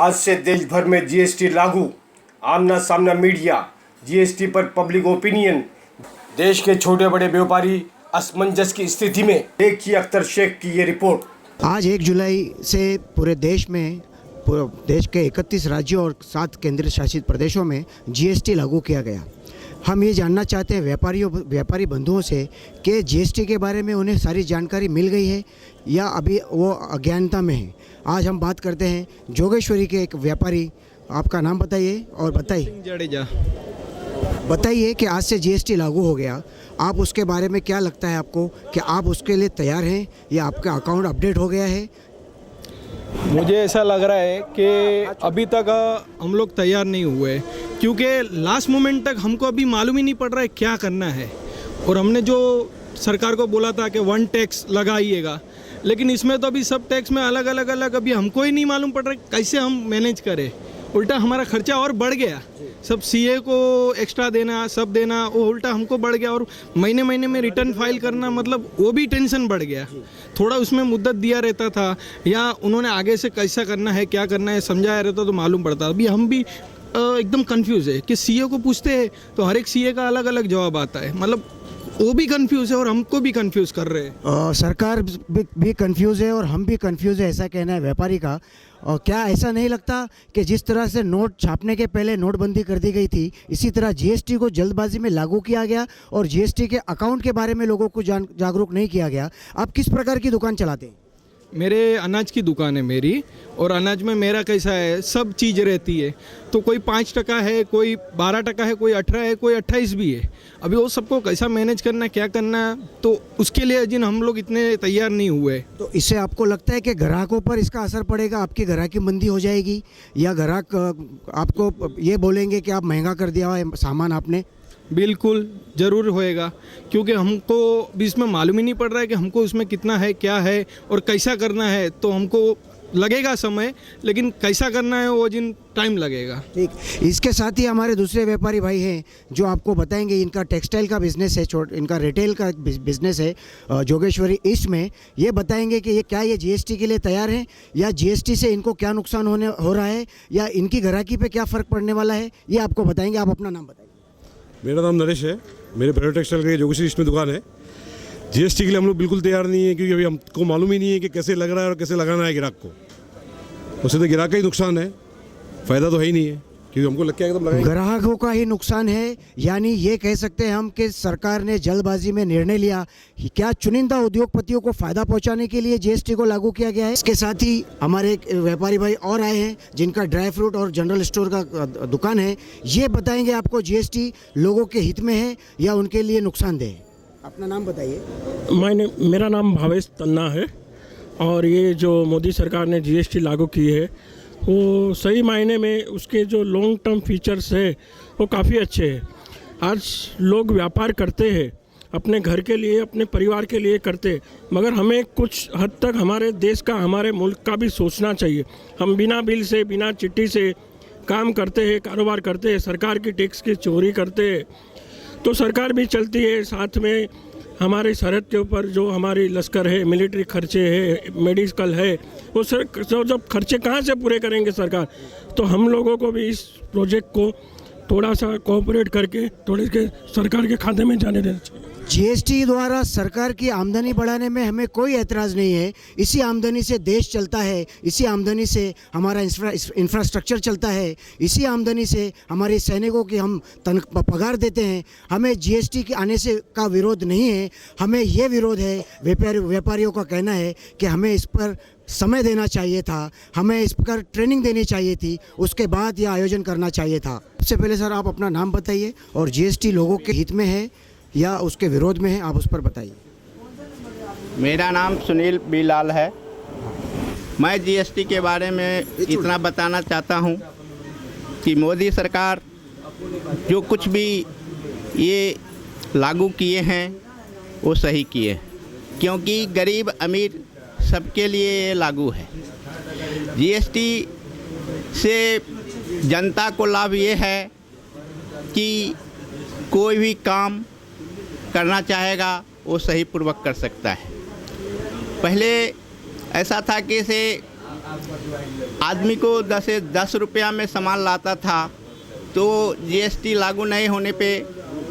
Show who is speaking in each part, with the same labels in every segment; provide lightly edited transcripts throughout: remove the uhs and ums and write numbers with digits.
Speaker 1: आज से देश भर में जीएसटी लागू। आमना सामना मीडिया, जीएसटी पर पब्लिक ओपिनियन। देश के छोटे बड़े व्यापारी असमंजस की स्थिति में। देखिए अख्तर शेख की ये रिपोर्ट।
Speaker 2: आज 1 जुलाई से पूरे देश के 31 राज्यों और 7 केंद्र शासित प्रदेशों में जीएसटी लागू किया गया। हम ये जानना चाहते हैं व्यापारी बंधुओं से कि जीएसटी के बारे में उन्हें सारी जानकारी मिल गई है या अभी वो अज्ञानता में है। आज हम बात करते हैं जोगेश्वरी के एक व्यापारी। आपका नाम बताइए और बताइए कि आज से जीएसटी लागू हो गया, आप उसके बारे में क्या लगता है आपको कि आप उसके लिए तैयार हैं या आपका अकाउंट अपडेट हो गया है?
Speaker 3: मुझे ऐसा लग रहा है कि अभी तक हम लोग तैयार नहीं हुए, क्योंकि लास्ट मोमेंट तक हमको अभी मालूम ही नहीं पड़ रहा है क्या करना है। और हमने जो सरकार को बोला था कि 1 टैक्स लगाइएगा, लेकिन इसमें तो अभी सब टैक्स में अलग अलग अभी हमको ही नहीं मालूम पड़ रहा है कैसे हम मैनेज करें। उल्टा हमारा खर्चा और बढ़ गया, सब सीए को एक्स्ट्रा देना, सब देना, वो उल्टा हमको बढ़ गया। और महीने में रिटर्न फाइल करना, मतलब वो भी टेंशन बढ़ गया। थोड़ा उसमें मुद्दत दिया रहता था या उन्होंने आगे से कैसा करना है क्या करना है समझाया रहता तो मालूम पड़ता। अभी हम भी एकदम कंफ्यूज है कि सीए को पूछते हैं तो हर एक सीए का अलग अलग जवाब आता है, मतलब वो भी कंफ्यूज है और हमको भी कंफ्यूज कर रहे हैं।
Speaker 2: सरकार भी कंफ्यूज है और हम भी कंफ्यूज है, ऐसा कहना है व्यापारी का। और क्या ऐसा नहीं लगता कि जिस तरह से नोट छापने के पहले नोटबंदी कर दी गई थी, इसी तरह जीएसटी को जल्दबाजी में लागू किया गया और जीएसटी के अकाउंट के बारे में लोगों को जागरूक नहीं किया गया? आप किस प्रकार की दुकान चलाते हैं?
Speaker 3: मेरे अनाज की दुकान है मेरी, और अनाज में मेरा कैसा है, सब चीज़ रहती है। तो कोई 5% है, कोई 12% है, कोई 18 है, कोई 28 भी है। अभी वो सबको कैसा मैनेज करना, क्या करना, तो उसके लिए जिन हम लोग इतने तैयार नहीं हुए।
Speaker 2: तो इससे आपको लगता है कि ग्राहकों पर इसका असर पड़ेगा? आपकी ग्राहकी मंदी हो जाएगी या ग्राहक आपको ये बोलेंगे कि आप महंगा कर दिया है सामान आपने?
Speaker 3: बिल्कुल ज़रूर होएगा, क्योंकि हमको भी इसमें मालूम ही नहीं पड़ रहा है कि हमको उसमें कितना है, क्या है और कैसा करना है। तो हमको लगेगा समय, लेकिन कैसा करना है वो जिन टाइम लगेगा।
Speaker 2: ठीक, इसके साथ ही हमारे दूसरे व्यापारी भाई हैं जो आपको बताएंगे। इनका टेक्सटाइल का बिजनेस है, इनका रिटेल का बिजनेस है जोगेश्वरी ईस्ट में। ये बताएंगे कि ये जीएसटी के लिए तैयार हैं या जीएसटी से इनको क्या नुकसान हो रहा है या इनकी ग्राहकी पे क्या फ़र्क पड़ने वाला है, ये आपको बताएंगे। आप अपना नाम बताइए।
Speaker 4: मेरा नाम नरेश है, मेरे प्राइवेट टेक्सटाइल की जोगेश्वरी ईस्ट में दुकान है। जीएसटी के लिए हम लोग बिल्कुल तैयार नहीं है, क्योंकि अभी हमको मालूम ही नहीं है कि कैसे लग रहा है और कैसे लगाना है ग्राहक को। उससे तो ग्राहक का ही नुकसान है, फ़ायदा तो है ही नहीं है, क्योंकि हमको लग के एकदम लगाएंगे।
Speaker 2: ग्राहकों का ही नुकसान है, यानी ये कह सकते हैं हम कि सरकार ने जल्दबाजी में निर्णय लिया। क्या चुनिंदा उद्योगपतियों को फ़ायदा पहुंचाने के लिए जीएसटी को लागू किया गया है? इसके साथ ही हमारे एक व्यापारी भाई और आए हैं जिनका ड्राई फ्रूट और जनरल स्टोर का दुकान है। ये बताएंगे आपको जीएसटी लोगों के हित में है या उनके लिए नुकसानदेह है। अपना नाम बताइए।
Speaker 5: मेरा नाम भावेश तन्ना है, और ये जो मोदी सरकार ने जीएसटी लागू की है वो सही मायने में उसके जो लॉन्ग टर्म फीचर्स है वो काफ़ी अच्छे हैं। आज लोग व्यापार करते हैं अपने घर के लिए, अपने परिवार के लिए करते, मगर हमें कुछ हद तक हमारे देश का, हमारे मुल्क का भी सोचना चाहिए। हम बिना बिल से, बिना चिट्ठी से काम करते हैं, कारोबार करते हैं, सरकार की टैक्स की चोरी करते हैं, तो सरकार भी चलती है। साथ में हमारे सरहद के ऊपर जो हमारी लश्कर है, मिलिट्री खर्चे है, मेडिकल है, वो जब खर्चे कहाँ से पूरे करेंगे सरकार? तो हम लोगों को भी इस प्रोजेक्ट को थोड़ा सा कोऑपरेट करके थोड़े के सरकार के खाते में जाने देना चाहिए।
Speaker 2: जीएसटी द्वारा सरकार की आमदनी बढ़ाने में हमें कोई ऐतराज़ नहीं है। इसी आमदनी से देश चलता है, इसी आमदनी से हमारा इंफ्रास्ट्रक्चर चलता है, इसी आमदनी से हमारे सैनिकों की हम पगार देते हैं। हमें जीएसटी के आने से का विरोध नहीं है, हमें ये विरोध है, व्यापारियों का कहना है कि हमें इस पर समय देना चाहिए था, हमें इस पर ट्रेनिंग देनी चाहिए थी, उसके बाद यह आयोजन करना चाहिए था। सबसे पहले सर आप अपना नाम बताइए और जीएसटी लोगों के हित में है या उसके विरोध में है, आप उस पर बताइए।
Speaker 6: मेरा नाम सुनील बीलाल है। मैं जीएसटी के बारे में इतना बताना चाहता हूं कि मोदी सरकार जो कुछ भी ये लागू किए हैं वो सही किए, क्योंकि गरीब अमीर सबके लिए ये लागू है। जीएसटी से जनता को लाभ ये है कि कोई भी काम करना चाहेगा वो सही पूर्वक कर सकता है। पहले ऐसा था कि से आदमी को 10 रुपया में सामान लाता था तो जीएसटी लागू नहीं होने पे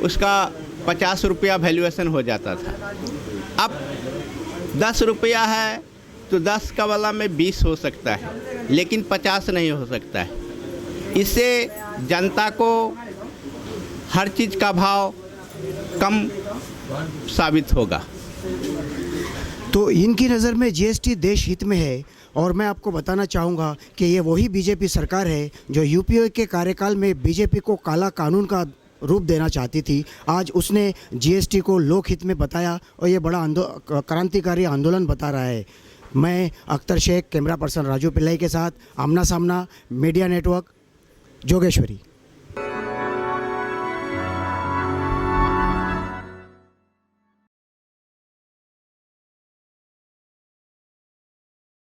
Speaker 6: उसका 50 रुपया वैल्यूएशन हो जाता था। अब 10 रुपया है तो 10 का वाला में 20 हो सकता है, लेकिन 50 नहीं हो सकता है। इससे जनता को हर चीज़ का भाव कम साबित होगा।
Speaker 2: तो इनकी नज़र में जीएसटी देश हित में है। और मैं आपको बताना चाहूँगा कि ये वही बीजेपी सरकार है जो यूपीए के कार्यकाल में बीजेपी को काला कानून का रूप देना चाहती थी। आज उसने जीएसटी को लोकहित में बताया और ये बड़ा क्रांतिकारी आंदोलन बता रहा है। मैं अख्तर शेख, कैमरा पर्सन राजू पिल्लाई के साथ आमना सामना मीडिया नेटवर्क, जोगेश्वरी।